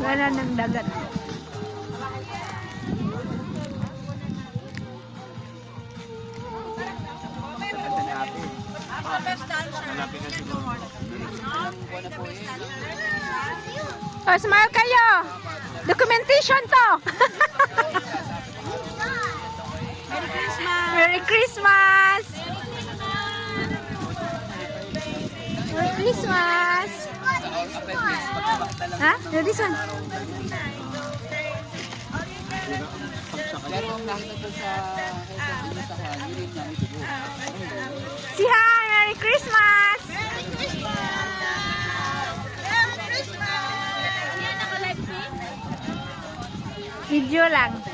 Wala ng dagat. Oh, smile kayo. Documentation to. Merry Christmas. Merry Christmas. Ha? This one. Si hi, Merry Christmas. Merry Christmas! Merry Christmas! Video lang.